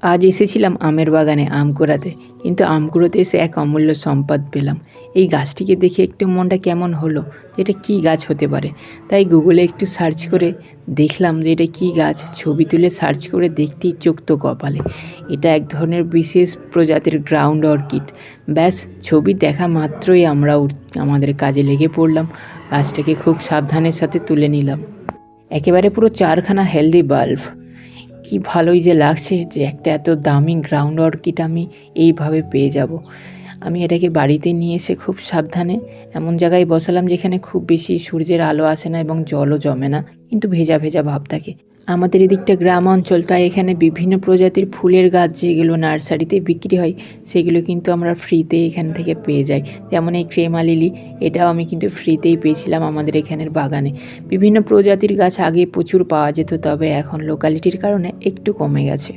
আজ এসেছিলাম আমের বাগানে আম কুড়াতে, কিন্তু আম কুড়োতে এসে এক অমূল্য সম্পদ পেলাম। এই গাছটিকে দেখে একটু মনটা কেমন হলো যে এটা কী গাছ হতে পারে। তাই গুগলে একটু সার্চ করে দেখলাম যে এটা কী গাছ। ছবি তুলে সার্চ করে দেখতেই চোখ তো কপালে। এটা এক ধরনের বিশেষ প্রজাতির গ্রাউন্ড অর্কিড। ব্যাস ছবি দেখা মাত্রই আমরা আমাদের কাজে লেগে পড়লাম। গাছটাকে খুব সাবধানের সাথে তুলে নিলাম। একেবারে পুরো 4খানা হেলদি বাল্ব। কি ভালোই যে লাগছে যে একটা এত দামি গ্রাউন্ড অর্কিড আমি এইভাবে পেয়ে যাব। আমি এটাকে বাড়িতে নিয়ে এসে খুব সাবধানে এমন জায়গায় বসালাম যেখানে খুব বেশি সূর্যের আলো আসে না এবং জলও জমে না, কিন্তু ভেজা ভেজা ভাব থাকে। আমাদের এদিকটা গ্রাম অঞ্চল, তাই এখানে বিভিন্ন প্রজাতির ফুলের গাছ যেগুলো নার্সারিতে বিক্রি হয় সেগুলো কিন্তু আমরা ফ্রিতে এখান থেকে পেয়ে যাই। যেমন এই ক্রেমা লিলি, এটাও আমি কিন্তু ফ্রিতেই পেয়েছিলাম আমাদের এখানের বাগানে। বিভিন্ন প্রজাতির গাছ আগে প্রচুর পাওয়া যেত, তবে এখন লোকালিটির কারণে একটু কমে গেছে।